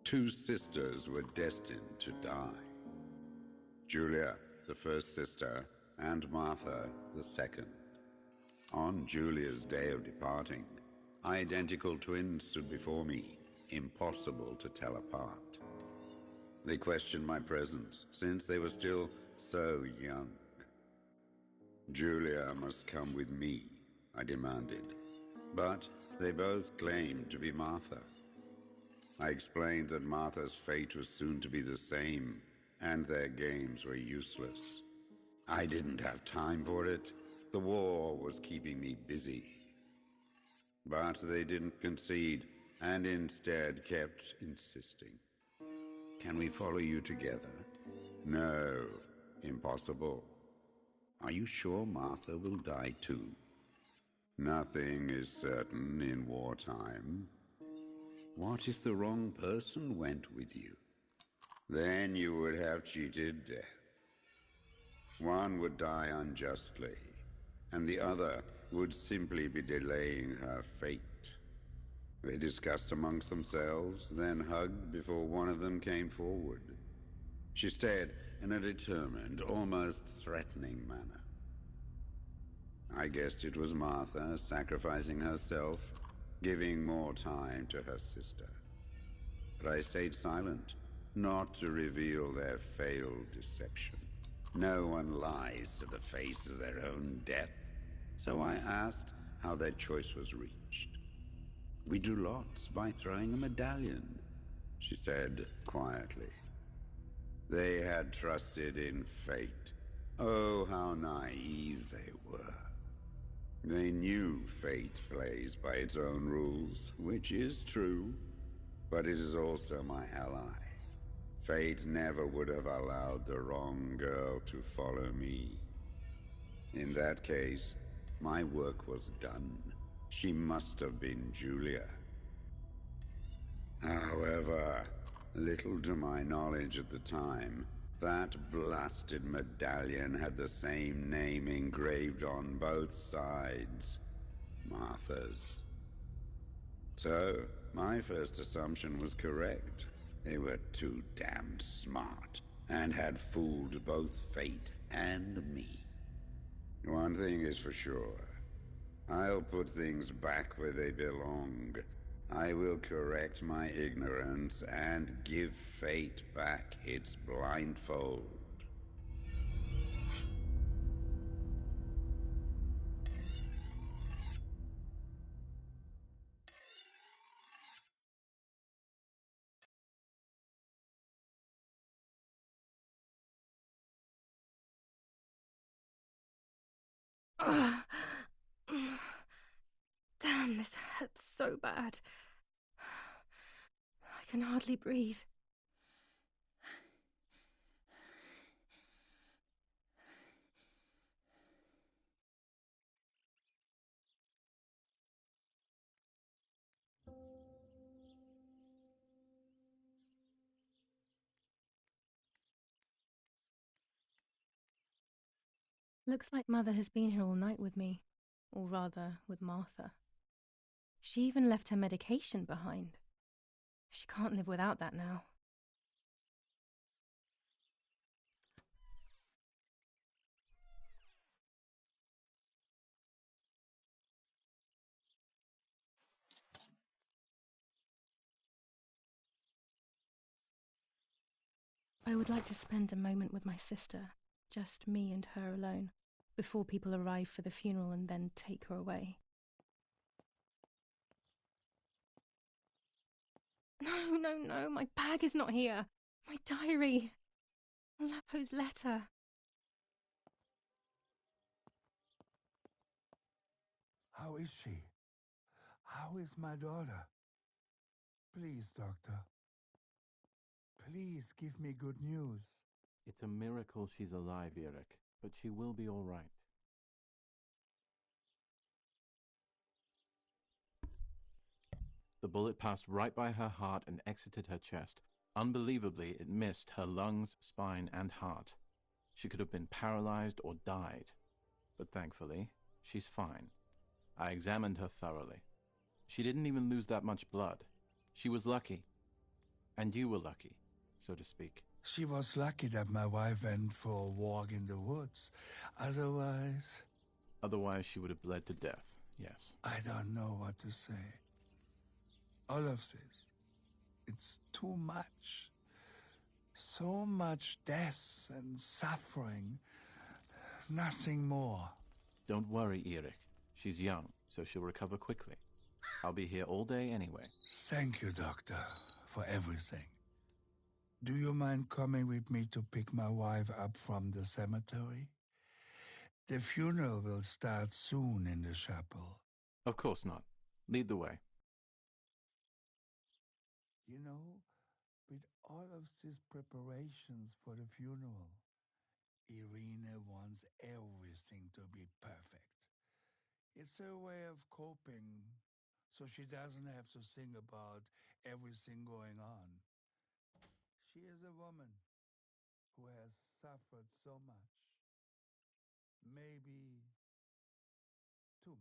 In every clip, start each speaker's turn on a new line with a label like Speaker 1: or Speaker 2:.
Speaker 1: Two sisters were destined to die. Julia, the first sister, and Martha, the second. On Julia's day of departing, identical twins stood before me, impossible to tell apart. They questioned my presence, since they were still so young. Julia must come with me, I demanded, but they both claimed to be Martha. I explained that Martha's fate was soon to be the same, and their games were useless. I didn't have time for it. The war was keeping me busy. But they didn't concede, and instead kept insisting. Can we follow you together? No, impossible. Are you sure Martha will die too? Nothing is certain in wartime. What if the wrong person went with you? Then you would have cheated death. One would die unjustly, and the other would simply be delaying her fate. They discussed amongst themselves, then hugged before one of them came forward. She stared in a determined, almost threatening manner. I guessed it was Martha sacrificing herself, giving more time to her sister. But I stayed silent, not to reveal their failed deception. No one lies to the face of their own death, so I asked how their choice was reached. We drew lots by throwing a medallion, she said quietly. They had trusted in fate. Oh, how naive they were. They knew fate plays by its own rules, which is true, but it is also my ally. Fate never would have allowed the wrong girl to follow me. In that case, my work was done. She must have been Julia. However, little to my knowledge at the time, that blasted medallion had the same name engraved on both sides. Martha's. So, my first assumption was correct. They were too damned smart, and had fooled both fate and me. One thing is for sure. I'll put things back where they belong. I will correct my ignorance and give fate back its blindfold.
Speaker 2: Ugh. Damn, this hurts so bad. I can hardly breathe. Looks like Mother has been here all night with me. Or rather, with Martha. She even left her medication behind. She can't live without that now. I would like to spend a moment with my sister, just me and her alone, before people arrive for the funeral and then take her away. No, my bag is not here. My diary. Lapo's letter.
Speaker 3: How is she? How is my daughter? Please, doctor. Please give me good news.
Speaker 4: It's a miracle she's alive, Eric, but she will be all right. The bullet passed right by her heart and exited her chest. Unbelievably, it missed her lungs, spine, and heart. She could have been paralyzed or died. But thankfully, she's fine. I examined her thoroughly. She didn't even lose that much blood. She was lucky. And you were lucky, so to speak.
Speaker 3: She was lucky that my wife went for a walk in the woods. Otherwise,
Speaker 4: Otherwise, she would have bled to death, yes.
Speaker 3: I don't know what to say. All of this, it's too much. So much death and suffering. Nothing more.
Speaker 4: Don't worry, Erik. She's young, so she'll recover quickly. I'll be here all day anyway.
Speaker 3: Thank you, Doctor, for everything. Do you mind coming with me to pick my wife up from the cemetery? The funeral will start soon in the chapel.
Speaker 4: Of course not. Lead the way.
Speaker 3: You know, with all of these preparations for the funeral, Irina wants everything to be perfect. It's her way of coping, so she doesn't have to think about everything going on. She is a woman who has suffered so much. Maybe too much.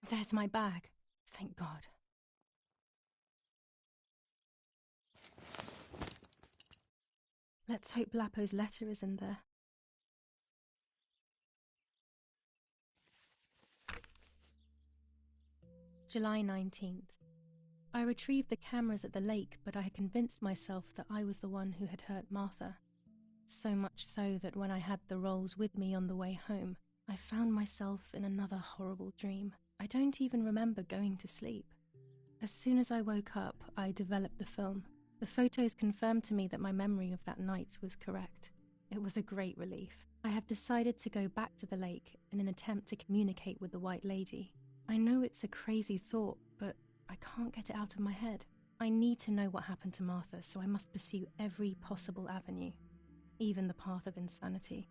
Speaker 2: There's my bag. Thank God. Let's hope Lapo's letter is in there. July 19th. I retrieved the cameras at the lake, but I had convinced myself that I was the one who had hurt Martha. So much so that when I had the rolls with me on the way home, I found myself in another horrible dream. I don't even remember going to sleep. As soon as I woke up, I developed the film. The photos confirmed to me that my memory of that night was correct. It was a great relief. I have decided to go back to the lake in an attempt to communicate with the White Lady. I know it's a crazy thought, but I can't get it out of my head. I need to know what happened to Martha, so I must pursue every possible avenue, even the path of insanity.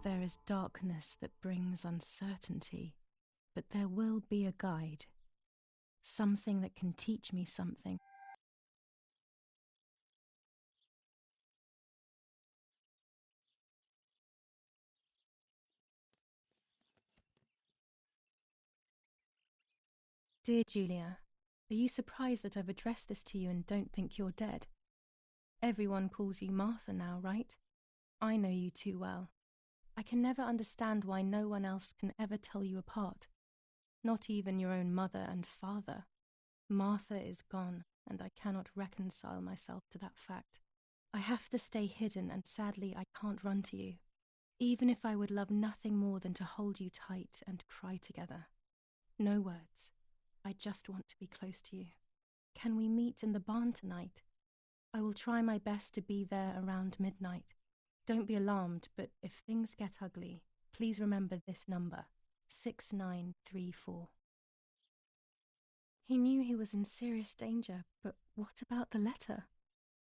Speaker 2: There is darkness that brings uncertainty, but there will be a guide. Something that can teach me something. Dear Julia, are you surprised that I've addressed this to you and don't think you're dead? Everyone calls you Martha now, right? I know you too well. I can never understand why no one else can ever tell you apart. Not even your own mother and father. Martha is gone, and I cannot reconcile myself to that fact. I have to stay hidden, and sadly I can't run to you. Even if I would love nothing more than to hold you tight and cry together. No words. I just want to be close to you. Can we meet in the barn tonight? I will try my best to be there around midnight. Don't be alarmed, but if things get ugly, please remember this number, 6934. He knew he was in serious danger, but what about the letter?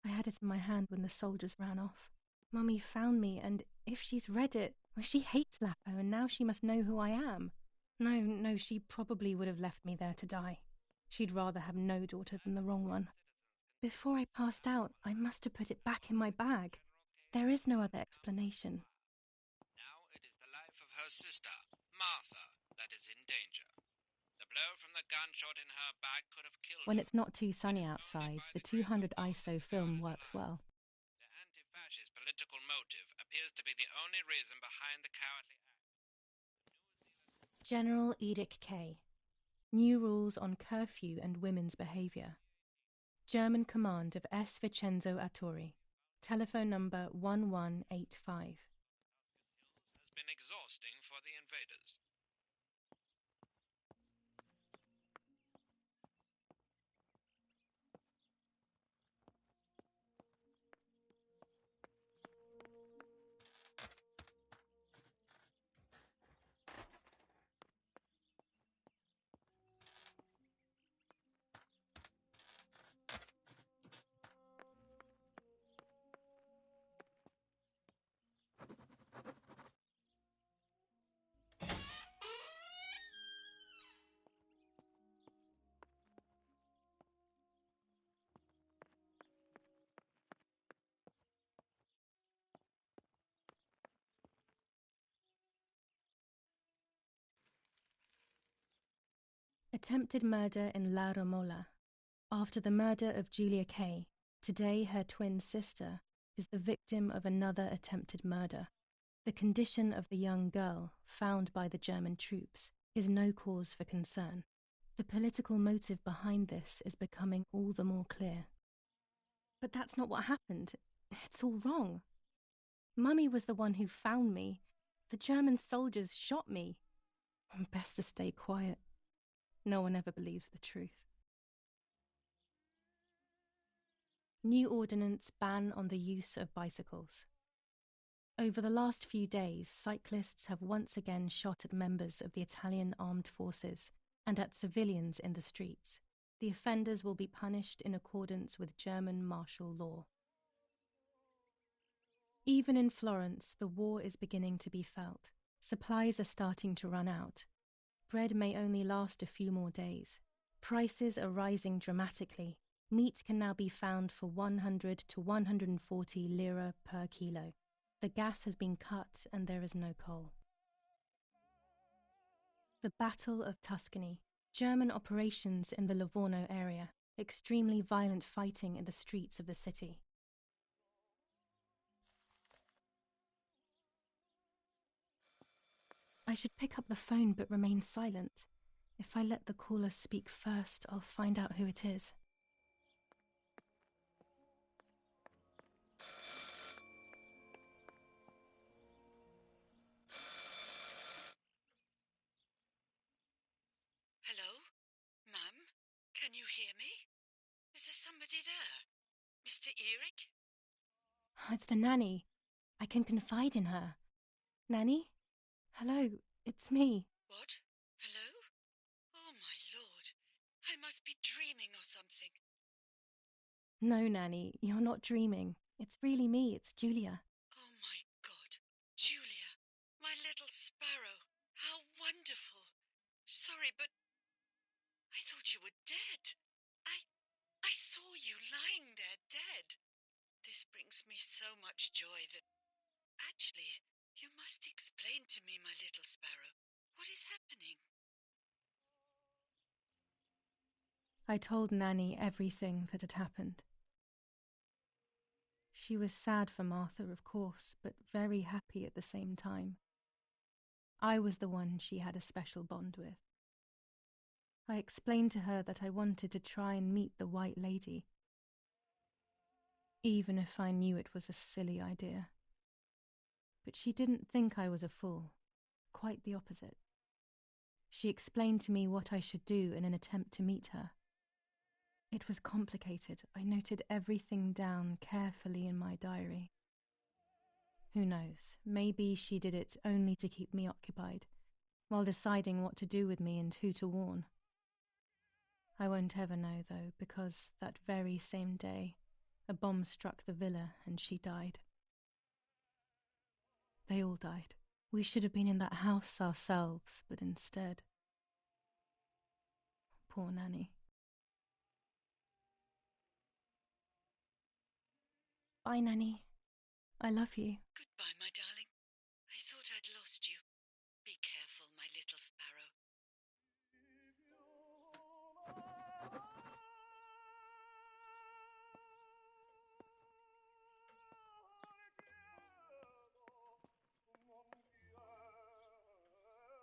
Speaker 2: I had it in my hand when the soldiers ran off. Mummy found me, and if she's read it, well, she hates Lapo, and now she must know who I am. No, she probably would have left me there to die. She'd rather have no daughter than the wrong one. Before I passed out, I must have put it back in my bag. There is no other explanation.
Speaker 5: Now it is the life of her sister, Martha, that is in danger. The blow from the gunshot in her back could have killed
Speaker 2: When
Speaker 5: her.
Speaker 2: it's not too sunny outside, the 200 ISO film works well.
Speaker 5: The anti-fascist political motive appears to be the only reason behind the cowardly act.
Speaker 2: General Edict K. New rules on curfew and women's behaviour. German command of S. Vincenzo Attori. Telephone number 1185.
Speaker 5: Has been exhausting for the invaders.
Speaker 2: Attempted murder in La Romola. After the murder of Julia Kay, today her twin sister is the victim of another attempted murder. The condition of the young girl, found by the German troops, is no cause for concern. The political motive behind this is becoming all the more clear. But that's not what happened. It's all wrong. Mummy was the one who found me. The German soldiers shot me. Best to stay quiet. No one ever believes the truth. New ordinance ban on the use of bicycles. Over the last few days, cyclists have once again shot at members of the Italian armed forces and at civilians in the streets. The offenders will be punished in accordance with German martial law. Even in Florence, the war is beginning to be felt. Supplies are starting to run out. Bread may only last a few more days. Prices are rising dramatically. Meat can now be found for 100 to 140 lira per kilo. The gas has been cut and there is no coal. The Battle of Tuscany. German operations in the Livorno area. Extremely violent fighting in the streets of the city. I should pick up the phone but remain silent. If I let the caller speak first, I'll find out who it is.
Speaker 6: Hello? Mum? Can you hear me? Is there somebody there? Mr. Eric?
Speaker 2: It's the nanny. I can confide in her. Nanny? Hello, it's me.
Speaker 6: What? Hello? Oh, my lord. I must be dreaming or something.
Speaker 2: No, Nanny, you're not dreaming. It's really me, it's Julia.
Speaker 6: Oh, my God. Julia, my little sparrow. How wonderful. Sorry, but I thought you were dead. I saw you lying there dead. This brings me so much joy that... Actually, you must explain to me, my little sparrow. What is happening?
Speaker 2: I told Nanny everything that had happened. She was sad for Martha, of course, but very happy at the same time. I was the one she had a special bond with. I explained to her that I wanted to try and meet the White Lady, even if I knew it was a silly idea. But she didn't think I was a fool, quite the opposite. She explained to me what I should do in an attempt to meet her. It was complicated. I noted everything down carefully in my diary. Who knows, maybe she did it only to keep me occupied, while deciding what to do with me and who to warn. I won't ever know, though, because that very same day, a bomb struck the villa and she died. They all died. We should have been in that house ourselves, but instead... Poor Nanny. Bye, Nanny. I love you.
Speaker 6: Goodbye, my darling. I thought I'd lost you. Be careful, my little sparrow.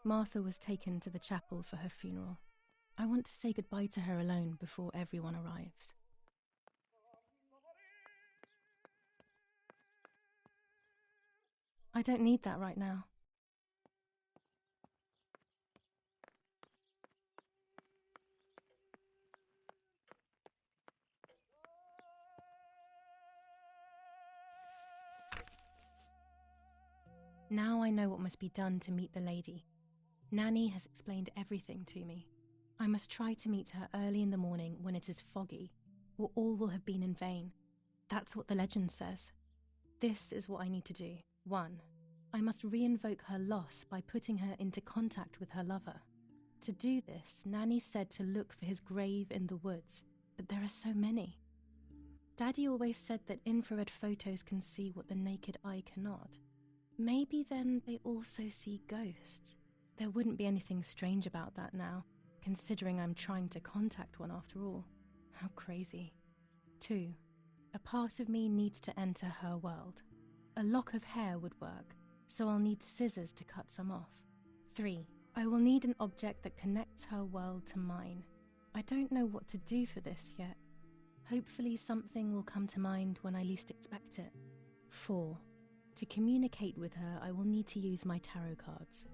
Speaker 2: Martha was taken to the chapel for her funeral. I want to say goodbye to her alone before everyone arrives. I don't need that right now. Now I know what must be done to meet the lady. Nanny has explained everything to me. I must try to meet her early in the morning when it is foggy, or all will have been in vain. That's what the legend says. This is what I need to do. 1. I must re-invoke her loss by putting her into contact with her lover. To do this, Nanny said to look for his grave in the woods, but there are so many. Daddy always said that infrared photos can see what the naked eye cannot. Maybe then they also see ghosts. There wouldn't be anything strange about that now, considering I'm trying to contact one after all. How crazy. 2. A part of me needs to enter her world. A lock of hair would work, so I'll need scissors to cut some off. 3. I will need an object that connects her world to mine. I don't know what to do for this yet. Hopefully something will come to mind when I least expect it. 4. To communicate with her, I will need to use my tarot cards.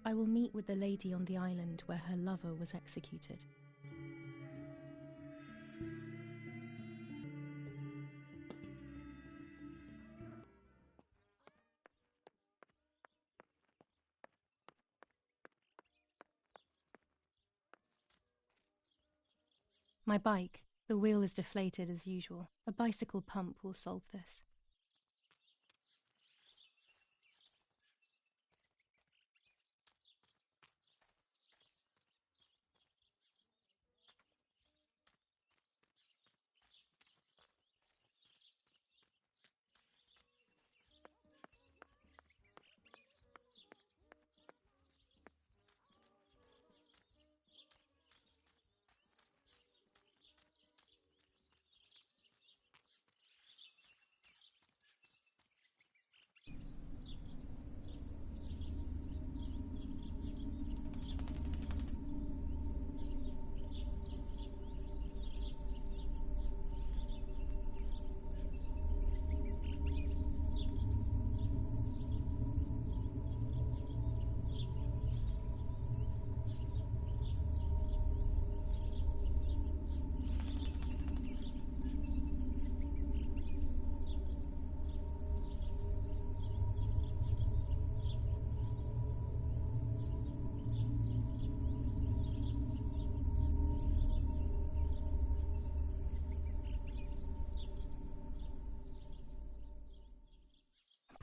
Speaker 2: I will meet with the lady on the island where her lover was executed. My bike. The wheel is deflated as usual. A bicycle pump will solve this.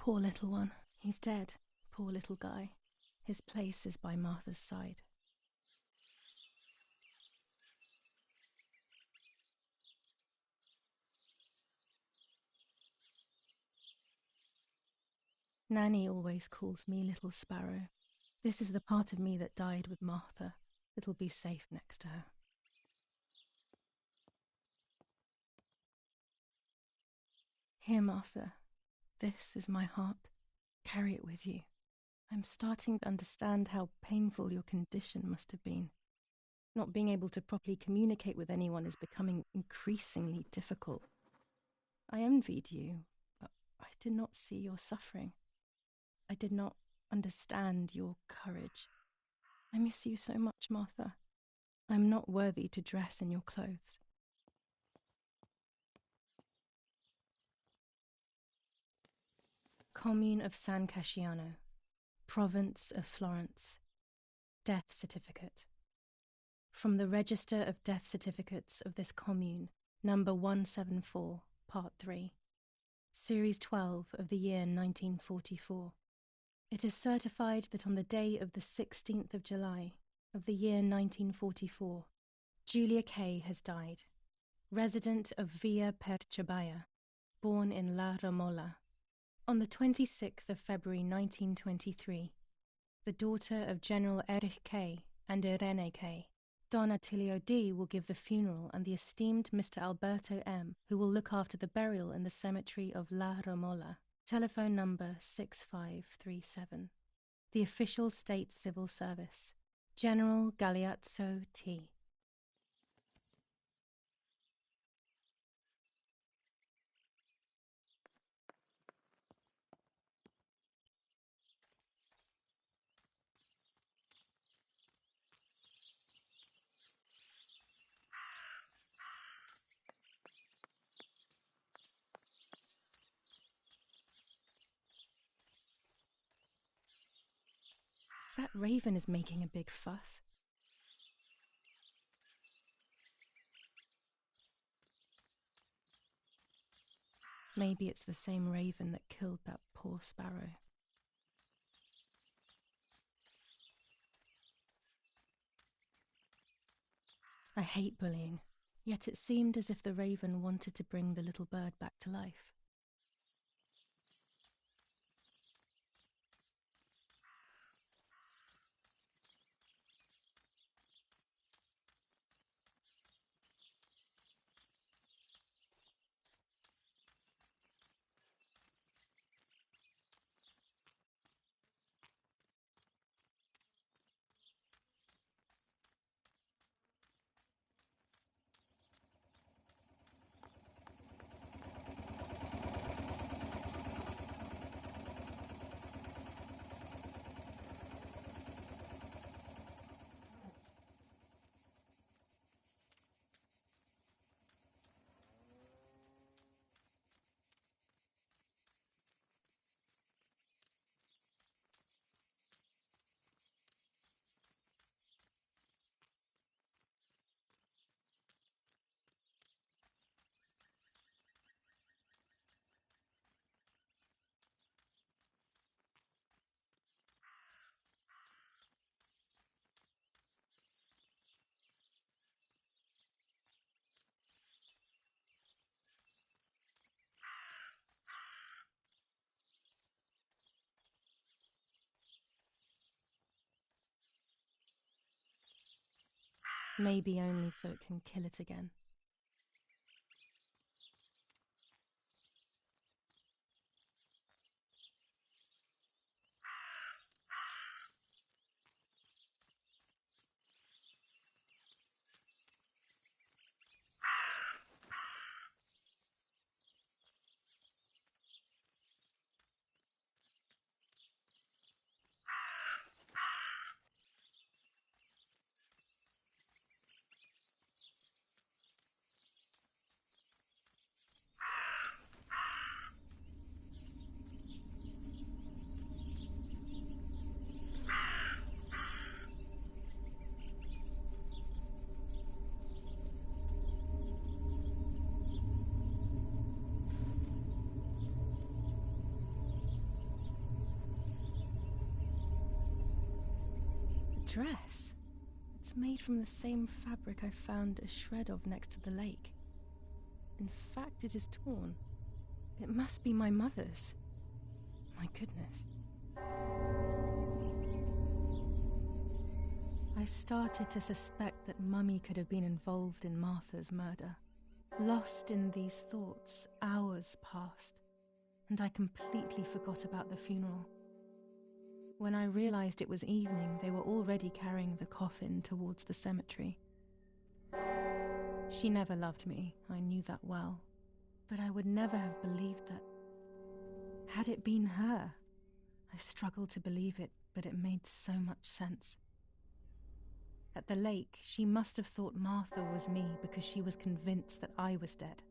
Speaker 2: Poor little one. He's dead. Poor little guy. His place is by Martha's side. Nanny always calls me Little Sparrow. This is the part of me that died with Martha. It'll be safe next to her. Here, Martha. This is my heart. Carry it with you. I'm starting to understand how painful your condition must have been. Not being able to properly communicate with anyone is becoming increasingly difficult. I envied you, but I did not see your suffering. I did not understand your courage. I miss you so much, Martha. I'm not worthy to dress in your clothes. Commune of San Casciano, Province of Florence. Death certificate. From the Register of Death Certificates of this commune, number 174, part 3, series 12 of the year 1944. It is certified that on the day of the 16th of July of the year 1944, Julia K. has died, resident of Villa Perchabaya, born in La Romola. On the 26th of February 1923, the daughter of General Erich K. and Irene K. Don Attilio D. will give the funeral, and the esteemed Mr. Alberto M., who will look after the burial in the cemetery of La Romola. Telephone number 6537. The official state civil service. General Galeazzo T. That raven is making a big fuss. Maybe it's the same raven that killed that poor sparrow. I hate bullying, yet it seemed as if the raven wanted to bring the little bird back to life. Maybe only so it can kill it again. Dress. It's made from the same fabric I found a shred of next to the lake. In fact, it is torn. It must be my mother's. My goodness. I started to suspect that Mummy could have been involved in Martha's murder. Lost in these thoughts, hours passed, and I completely forgot about the funeral. When I realized it was evening, they were already carrying the coffin towards the cemetery. She never loved me, I knew that well, but I would never have believed that. Had it been her? I struggled to believe it, but it made so much sense. At the lake, she must have thought Martha was me because she was convinced that I was dead.